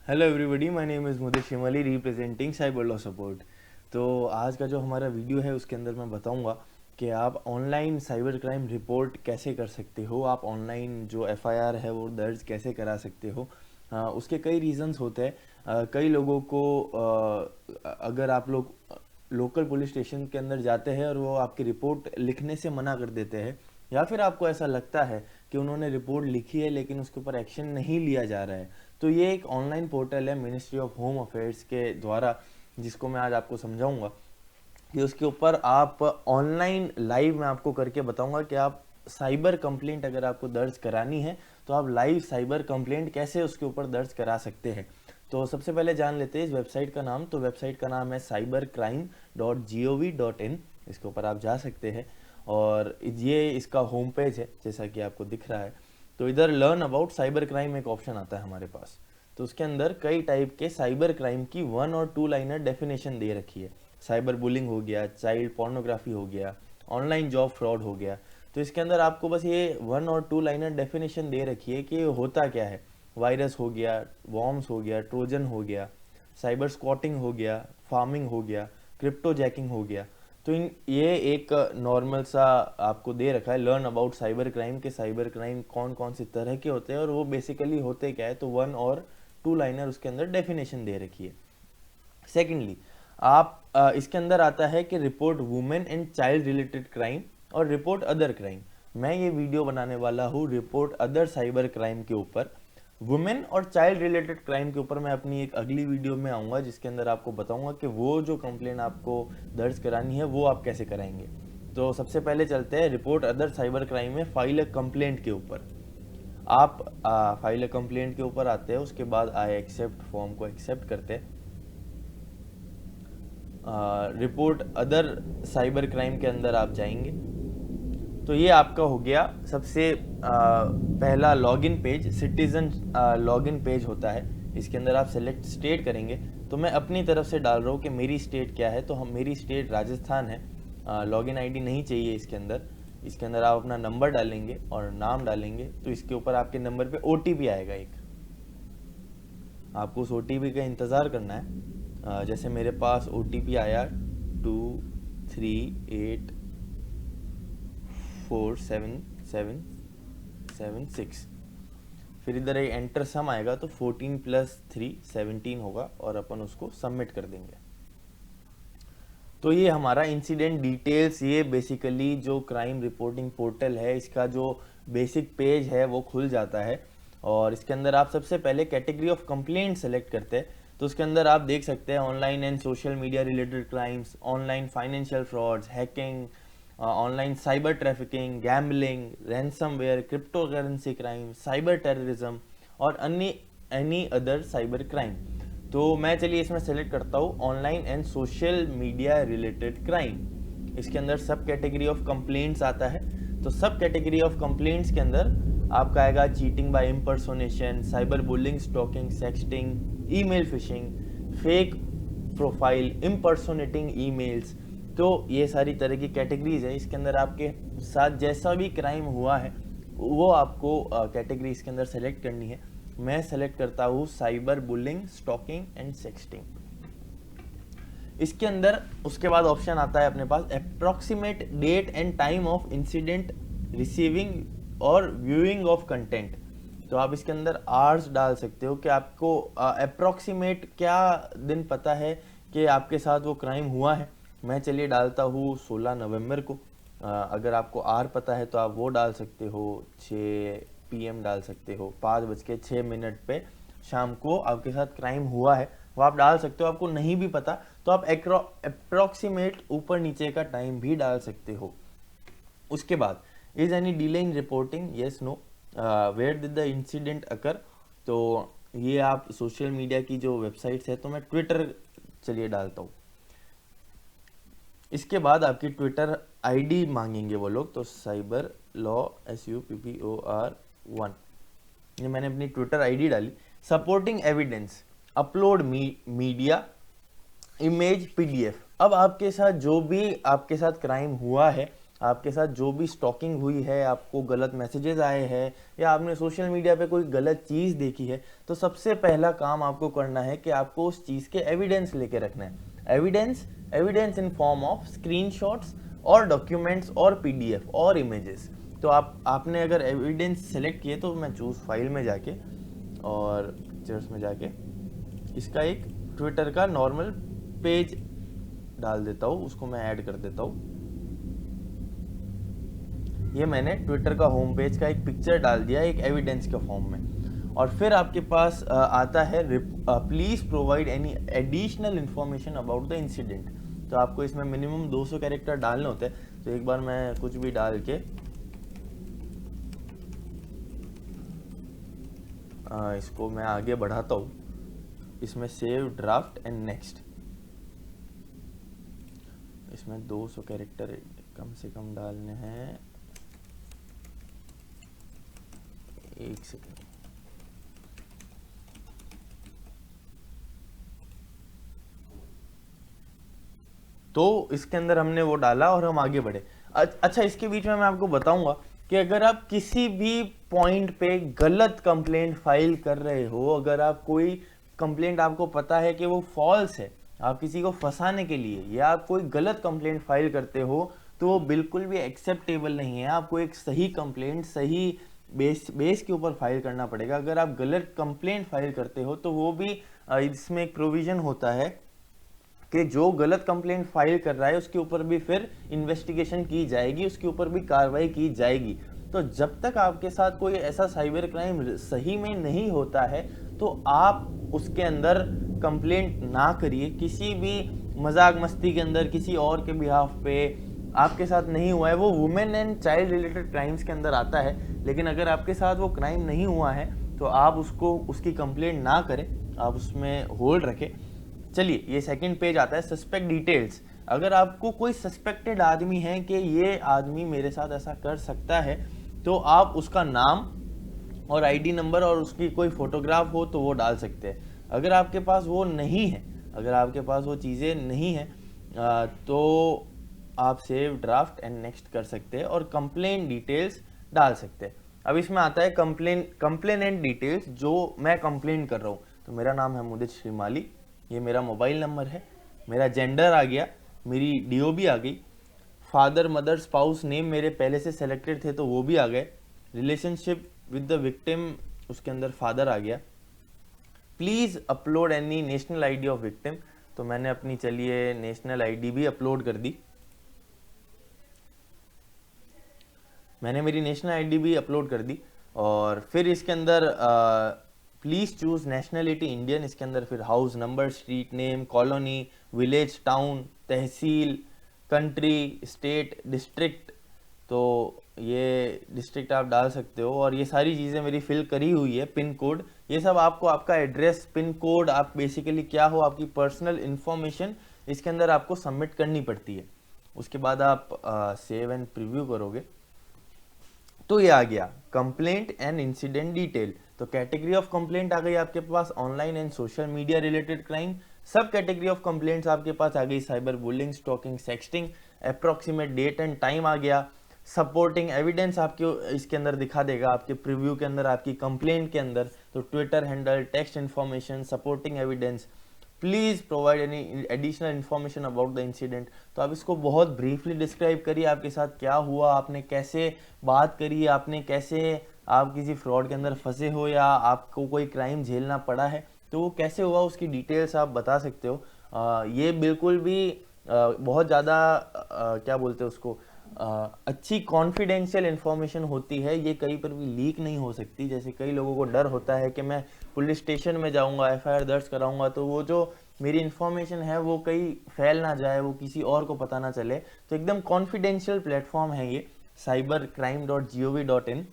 Hello everybody, my name is मुदे शिमली representing cyber law support. तो आज का जो हमारा वीडियो है उसके अंदर मैं बताऊंगा कि आप ऑनलाइन साइबर क्राइम रिपोर्ट कैसे कर सकते हो, आप ऑनलाइन जो एफआईआर है वो दर्ज कैसे करा सकते हो। उसके कई रीजंस होते हैं। कई लोगों को अगर आप लोग लोकल पुलिस स्टेशन के अंदर जाते हैं और वो आपकी रिपोर्ट लिखने से मना कर देते हैं, या फिर आपको ऐसा लगता है कि उन्होंने रिपोर्ट लिखी है लेकिन उसके ऊपर एक्शन नहीं लिया जा रहा है, तो ये एक ऑनलाइन पोर्टल है मिनिस्ट्री ऑफ होम अफेयर्स के द्वारा, जिसको मैं आज आपको समझाऊंगा कि उसके ऊपर आप ऑनलाइन लाइव मैं आपको करके बताऊंगा कि आप साइबर कंप्लेंट अगर आपको दर्ज करानी है तो आप लाइव साइबर कंप्लेंट कैसे उसके ऊपर दर्ज करा सकते हैं। तो सबसे पहले जान लेते हैं इस वेबसाइट का नाम। तो वेबसाइट का नाम है cybercrime.gov.in। इसके ऊपर आप जा सकते हैं और ये इसका होम पेज है जैसा कि आपको दिख रहा है। तो इधर लर्न अबाउट साइबर क्राइम एक ऑप्शन आता है हमारे पास। तो उसके अंदर कई टाइप के साइबर क्राइम की 1 और 2 लाइनर डेफिनेशन दे रखी है। साइबर बुलिंग हो गया, चाइल्ड पोर्नोग्राफी हो गया, ऑनलाइन जॉब फ्रॉड हो गया। तो इसके अंदर आपको बस ये 1 और 2 लाइनर डेफिनेशन दे रखी है कि ये होता क्या है। वायरस हो गया, वॉर्म्स हो गया, ट्रोजन हो गया, साइबर स्क्वाटिंग हो गया, फार्मिंग हो गया, क्रिप्टो जैकिंग हो गया। तो इन ये एक नॉर्मल सा आपको दे रखा है लर्न अबाउट साइबर क्राइम के साइबर क्राइम कौन कौन सी तरह के होते हैं और वो बेसिकली होते क्या है। तो 1 और 2 लाइनर उसके अंदर डेफिनेशन दे रखी है। सेकेंडली, आप इसके अंदर आता है कि report women and child related crime और रिपोर्ट अदर क्राइम। मैं ये वीडियो बनाने वाला हूँ रिपोर्ट अदर साइबर क्राइम के ऊपर। वुमेन और चाइल्ड रिलेटेड क्राइम के ऊपर मैं अपनी एक अगली वीडियो में आऊँगा जिसके अंदर आपको बताऊँगा कि वो जो कंप्लेन आपको दर्ज करानी है वो आप कैसे कराएंगे। तो सबसे पहले चलते हैं रिपोर्ट अदर साइबर क्राइम में फाइल अ कंप्लेंट के ऊपर। आप फाइल अ कंप्लेंट के ऊपर आते हैं, उसके बाद आई एक्सेप्ट फॉर्म को एक्सेप्ट करते हैं। रिपोर्ट अदर साइबर क्राइम के अंदर आप जाएंगे तो ये आपका हो गया सबसे पहला login page, citizen login page होता है। इसके अंदर आप सेलेक्ट स्टेट करेंगे। तो मैं अपनी तरफ से डाल रहा हूँ कि मेरी स्टेट क्या है, तो हम मेरी स्टेट राजस्थान है। लॉगिन आईडी नहीं चाहिए इसके अंदर। इसके अंदर आप अपना नंबर डालेंगे और नाम डालेंगे। तो इसके ऊपर आपके नंबर पे ओटीपी आएगा एक, आपको उस ओटीपी का इंतज़ार करना है। जैसे मेरे पास ओटीपी आया 23847776। फिर इधर एक एंटर सम आएगा तो 14 + 3 17 होगा और अपन उसको सबमिट कर देंगे। तो ये हमारा इंसिडेंट डिटेल्स, ये बेसिकली जो क्राइम रिपोर्टिंग पोर्टल है इसका जो बेसिक पेज है वो खुल जाता है। और इसके अंदर आप सबसे पहले कैटेगरी ऑफ कंप्लेंट सेलेक्ट करते हैं। तो उसके अंदर आप देख सकते हैं online and social media related crimes, online financial frauds, hacking, online cyber trafficking, gambling, ransomware, crypto currency crime, cyber terrorism और अन्य एनी अदर साइबर क्राइम। तो मैं चलिए इसमें सेलेक्ट करता हूँ online and social media related crime. इसके अंदर सब कैटेगरी ऑफ कंप्लेंट्स आता है। तो सब कैटेगरी ऑफ कंप्लेंट्स के अंदर आपका आएगा cheating by impersonation, cyber bullying, stalking, sexting, email phishing, fake profile, impersonating emails. तो ये सारी तरह की कैटेगरीज है। इसके अंदर आपके साथ जैसा भी क्राइम हुआ है वो आपको कैटेगरी इसके अंदर सेलेक्ट करनी है। मैं सेलेक्ट करता हूँ cyber bullying, stalking and sexting. इसके अंदर उसके बाद ऑप्शन आता है अपने पास approximate date and time of incident, receiving और व्यूइंग ऑफ कंटेंट। तो आप इसके अंदर आवर्स डाल सकते हो कि आपको अप्रोक्सीमेट क्या दिन पता है कि आपके साथ वो क्राइम हुआ है। मैं चलिए डालता हूँ 16 नवंबर को। अगर आपको आर पता है तो आप वो डाल सकते हो, 6 PM डाल सकते हो, 5:06 पे शाम को आपके साथ क्राइम हुआ है वो आप डाल सकते हो। आपको नहीं भी पता तो आप अप्रोक्सीमेट ऊपर नीचे का टाइम भी डाल सकते हो। उसके बाद is any delay in reporting, yes no, where did the incident occur. तो ये आप सोशल मीडिया की जो वेबसाइट्स है, तो मैं ट्विटर चलिए डालता हूँ। इसके बाद आपकी ट्विटर आईडी मांगेंगे वो लोग। तो साइबर लॉ SUPPOR1, ये मैंने अपनी ट्विटर आईडी डाली। Supporting evidence, upload media, image, PDF। अब आपके साथ जो भी आपके साथ क्राइम हुआ है आपके साथ जो भी स्टॉकिंग हुई है, आपको गलत मैसेजेस आए हैं या आपने सोशल मीडिया पे कोई गलत चीज़ देखी है, तो सबसे पहला काम आपको करना है कि आपको उस चीज़ के एविडेंस लेके रखना है। Evidence in form of screenshots और डॉक्यूमेंट्स और पीडीएफ और इमेजेस। तो आपने अगर एविडेंस सेलेक्ट किए तो मैं चूज फाइल में जाके और पिक्चर्स में जाके इसका एक ट्विटर का नॉर्मल पेज डाल देता हूँ, उसको मैं ऐड कर देता हूँ। ये मैंने ट्विटर का होम पेज का एक पिक्चर डाल दिया एक एविडेंस के फॉर्म में। और फिर आपके पास आता है please provide any additional information about the incident. तो आपको इसमें मिनिमम 200 कैरेक्टर डालने होते हैं। तो एक बार मैं कुछ भी डाल के इसको मैं आगे बढ़ाता हूँ। इसमें सेव ड्राफ्ट एंड नेक्स्ट, इसमें 200 कैरेक्टर कम से कम डालने हैं। एक सेकेंड, तो इसके अंदर हमने वो डाला और हम आगे बढ़े। अच्छा, इसके बीच में मैं आपको बताऊंगा कि अगर आप किसी भी पॉइंट पे गलत कंप्लेंट फाइल कर रहे हो, अगर आप कोई कंप्लेंट आपको पता है कि वो फॉल्स है, आप किसी को फंसाने के लिए या आप कोई गलत कंप्लेंट फाइल करते हो, तो वो बिल्कुल भी एक्सेप्टेबल नहीं है। आपको एक सही कंप्लेंट सही बेस के ऊपर फाइल करना पड़ेगा। अगर आप गलत कंप्लेंट फाइल करते हो तो वो भी इसमें एक प्रोविजन होता है कि जो गलत कंप्लेंट फाइल कर रहा है उसके ऊपर भी फिर इन्वेस्टिगेशन की जाएगी, उसके ऊपर भी कार्रवाई की जाएगी। तो जब तक आपके साथ कोई ऐसा साइबर क्राइम सही में नहीं होता है तो आप उसके अंदर कंप्लेंट ना करिए। किसी भी मजाक मस्ती के अंदर किसी और के बिहाफ पे आपके साथ नहीं हुआ है, वो women and child related crimes के अंदर आता है, लेकिन अगर आपके साथ वो क्राइम नहीं हुआ है तो आप उसकी कंप्लेंट ना करें, आप उसमें होल्ड रखें। चलिए, ये सेकंड पेज आता है सस्पेक्ट डिटेल्स। अगर आपको कोई सस्पेक्टेड आदमी है कि ये आदमी मेरे साथ ऐसा कर सकता है, तो आप उसका नाम और आईडी नंबर और उसकी कोई फोटोग्राफ हो तो वो डाल सकते हैं। अगर आपके पास वो नहीं है, अगर आपके पास वो चीज़ें नहीं है तो आप सेव ड्राफ्ट एंड नेक्स्ट कर सकते हैं और कंप्लेन डिटेल्स डाल सकते हैं। अब इसमें आता है कंप्लेनेंट डिटेल्स, जो मैं कंप्लेन कर रहा हूँ। तो मेरा नाम है मुदित श्रीमाली, ये मेरा मोबाइल नंबर है, मेरा जेंडर आ गया, मेरी डीओबी आ गई, फादर मदर स्पाउस नेम मेरे पहले से सेलेक्टेड थे तो वो भी आ गए, रिलेशनशिप विद द विक्टिम उसके अंदर फादर आ गया। Please upload any national ID of victim, तो मैंने अपनी चलिए नेशनल आईडी भी अपलोड कर दी, मैंने मेरी नेशनल आईडी भी अपलोड कर दी। और फिर इसके अंदर प्लीज चूज नेशनलिटी इंडियन, इसके अंदर फिर house number, street name, colony, village, town, tehsil, country, state, district, तो ये डिस्ट्रिक्ट आप डाल सकते हो। और ये सारी चीज़ें मेरी फिल करी हुई है। पिन कोड, ये सब आपको आपका एड्रेस, पिन कोड, आप बेसिकली क्या हो, आपकी पर्सनल इन्फॉर्मेशन इसके अंदर आपको सबमिट करनी पड़ती है। उसके बाद आप सेव एंड प्रीव्यू करोगे तो ये आ गया कंप्लेंट एंड इंसिडेंट डिटेल। तो कैटेगरी ऑफ कंप्लेंट आ गई आपके पास, online and social media related crime. सब कैटेगरी ऑफ कंप्लेंट्स आपके पास आ गई, cyber bullying, stalking, sexting, approximate date and time आ गया। सपोर्टिंग एविडेंस आपके इसके अंदर दिखा देगा, आपके प्रीव्यू के अंदर, आपकी कंप्लेंट के अंदर। तो Twitter handle, text information, supporting evidence, please provide any additional information about the incident. तो आप इसको बहुत ब्रीफली डिस्क्राइब करिए, आपके साथ क्या हुआ, आपने कैसे बात करी, आपने कैसे, आप किसी फ्रॉड के अंदर फंसे हो या आपको कोई क्राइम झेलना पड़ा है तो वो कैसे हुआ, उसकी डिटेल्स आप बता सकते हो। ये बिल्कुल भी बहुत ज़्यादा क्या बोलते हैं उसको, अच्छी कॉन्फिडेंशियल इन्फॉर्मेशन होती है, ये कहीं पर भी लीक नहीं हो सकती। जैसे कई लोगों को डर होता है कि मैं पुलिस स्टेशन में जाऊंगा, एफआईआर दर्ज कराऊंगा तो वो जो मेरी इन्फॉर्मेशन है वो कहीं फैल ना जाए, वो किसी और को पता ना चले। तो एकदम कॉन्फिडेंशियल प्लेटफॉर्म है ये cybercrime.gov.in।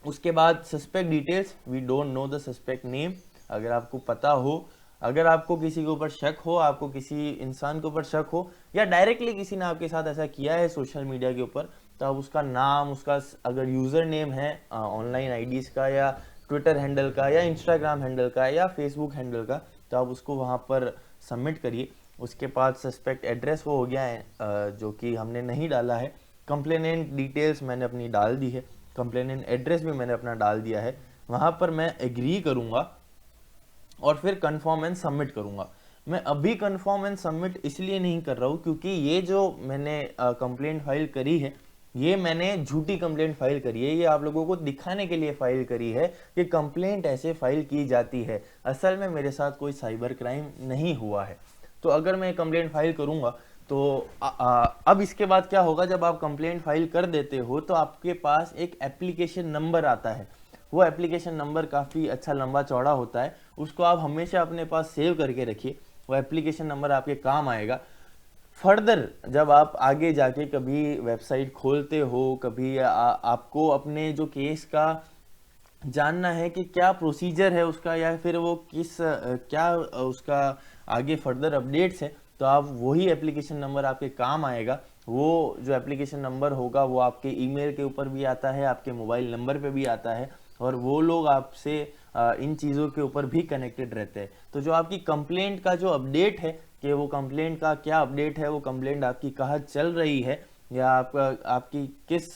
उसके बाद suspect details, we don't know the suspect name. अगर आपको पता हो, अगर आपको किसी के ऊपर शक हो, आपको किसी इंसान के ऊपर शक हो या डायरेक्टली किसी ने आपके साथ ऐसा किया है सोशल मीडिया के ऊपर, तो आप उसका नाम, उसका अगर यूज़र नेम है ऑनलाइन आईडीज़ का या ट्विटर हैंडल का या इंस्टाग्राम हैंडल का या फेसबुक हैंडल का, तो आप उसको वहाँ पर सबमिट करिए। उसके बाद सस्पेक्ट एड्रेस वो हो गया है जो कि हमने नहीं डाला है। कंप्लेनेंट डिटेल्स मैंने अपनी डाल दी है, कंप्लेनेंट एड्रेस भी मैंने अपना डाल दिया है, वहाँ पर मैं एग्री करूँगा और फिर कन्फर्म एंड सबमिट करूँगा। मैं अभी कन्फर्म एंड सबमिट इसलिए नहीं कर रहा हूँ क्योंकि ये जो मैंने कंप्लेंट फाइल करी है, ये मैंने झूठी कंप्लेंट फाइल करी है। ये आप लोगों को दिखाने के लिए फाइल करी है कि कंप्लेंट ऐसे फाइल की जाती है। असल में मेरे साथ कोई साइबर क्राइम नहीं हुआ है। तो अगर मैं कंप्लेंट फाइल करूँगा तो अब इसके बाद क्या होगा, जब आप कंप्लेंट फाइल कर देते हो तो आपके पास एक एप्लीकेशन नंबर आता है। वो एप्लीकेशन नंबर काफ़ी अच्छा लंबा चौड़ा होता है, उसको आप हमेशा अपने पास सेव करके रखिए। वो एप्लीकेशन नंबर आपके काम आएगा। फर्दर जब आप आगे जाके कभी वेबसाइट खोलते हो, कभी आपको अपने जो केस का जानना है कि क्या प्रोसीजर है उसका, या फिर वो क्या उसका आगे फर्दर अपडेट्स है, तो आप वही एप्लीकेशन नंबर आपके काम आएगा। वो जो एप्लीकेशन नंबर होगा वो आपके ईमेल के ऊपर भी आता है, आपके मोबाइल नंबर पे भी आता है, और वो लोग आपसे इन चीज़ों के ऊपर भी कनेक्टेड रहते हैं। तो जो आपकी कंप्लेंट का जो अपडेट है कि वो कंप्लेंट का क्या अपडेट है, वो कंप्लेंट आपकी कहाँ चल रही है, या आपकी किस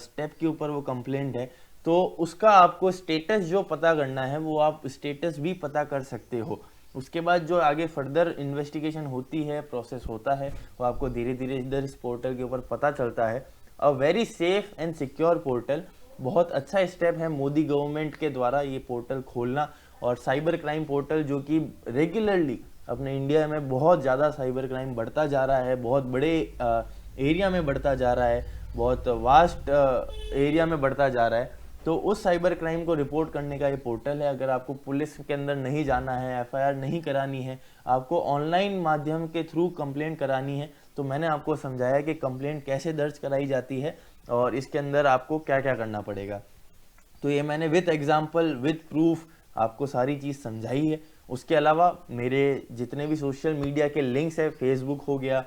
स्टेप के ऊपर वो कंप्लेंट है, तो उसका आपको स्टेटस जो पता करना है वो आप स्टेटस भी पता कर सकते हो। उसके बाद जो आगे फर्दर इन्वेस्टिगेशन होती है, प्रोसेस होता है, वो आपको धीरे धीरे इधर इस पोर्टल के ऊपर पता चलता है। A very safe and secure portal, बहुत अच्छा स्टेप है मोदी गवर्नमेंट के द्वारा ये पोर्टल खोलना। और साइबर क्राइम पोर्टल जो कि रेगुलरली अपने इंडिया में बहुत ज़्यादा साइबर क्राइम बढ़ता जा रहा है, बहुत बड़े एरिया में बढ़ता जा रहा है, बहुत वास्ट एरिया में बढ़ता जा रहा है। तो उस साइबर क्राइम को रिपोर्ट करने का ये पोर्टल है। अगर आपको पुलिस के अंदर नहीं जाना है, एफआईआर नहीं करानी है, आपको ऑनलाइन माध्यम के थ्रू कंप्लेंट करानी है, तो मैंने आपको समझाया कि कंप्लेंट कैसे दर्ज कराई जाती है और इसके अंदर आपको क्या क्या करना पड़ेगा। तो ये मैंने विथ एग्जाम्पल विथ प्रूफ आपको सारी चीज़ समझाई है। उसके अलावा मेरे जितने भी सोशल मीडिया के लिंक्स है, फेसबुक हो गया,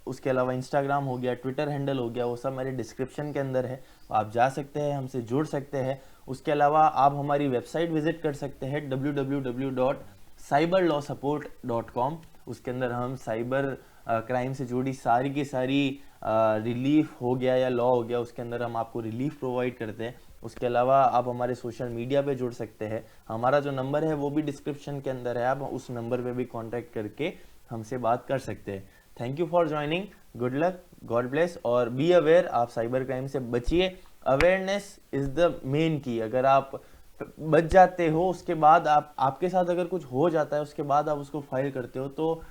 उसके अलावा इंस्टाग्राम हो गया, ट्विटर हैंडल हो गया, वो सब मेरे डिस्क्रिप्शन के अंदर है। आप जा सकते हैं, हमसे जुड़ सकते हैं। उसके अलावा आप हमारी वेबसाइट विजिट कर सकते हैं www.cyberlawsupport.com। उसके अंदर हम साइबर क्राइम से जुड़ी सारी की सारी रिलीफ हो गया या लॉ हो गया, उसके अंदर हम आपको रिलीफ प्रोवाइड करते हैं। उसके अलावा आप हमारे सोशल मीडिया पे जुड़ सकते हैं। हमारा जो नंबर है वो भी डिस्क्रिप्शन के अंदर है, आप उस नंबर पे भी कांटेक्ट करके हमसे बात कर सकते हैं। Thank you for joining, good luck, God bless, और बी अवेयर। आप साइबर क्राइम से बचिए। अवेयरनेस इज द मेन की। अगर आप बच जाते हो, उसके बाद आपके साथ अगर कुछ हो जाता है, उसके बाद आप उसको फाइल करते हो, तो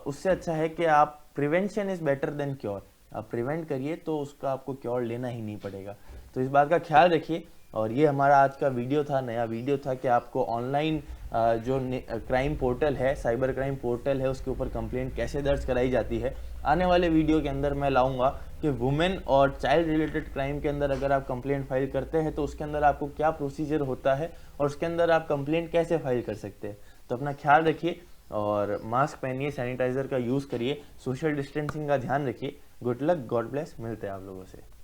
उससे अच्छा है कि आप prevention is better than cure. आप प्रिवेंट करिए तो उसका आपको क्योर लेना ही नहीं पड़ेगा। तो इस बात का ख्याल रखिए। और ये हमारा आज का वीडियो था, नया वीडियो था कि आपको ऑनलाइन जो क्राइम पोर्टल है, साइबर क्राइम पोर्टल है, उसके ऊपर कंप्लेंट कैसे दर्ज कराई जाती है। आने वाले वीडियो के अंदर मैं लाऊंगा कि वुमेन और चाइल्ड रिलेटेड क्राइम के अंदर अगर आप कंप्लेंट फाइल करते हैं तो उसके अंदर आपको क्या प्रोसीजर होता है और उसके अंदर आप कंप्लेंट कैसे फाइल कर सकते हैं। तो अपना ख्याल रखिए और मास्क पहनिए, सैनिटाइजर का यूज़ करिए, सोशल डिस्टेंसिंग का ध्यान रखिए। गुड लक, गॉड ब्लेस, मिलते हैं आप लोगों से।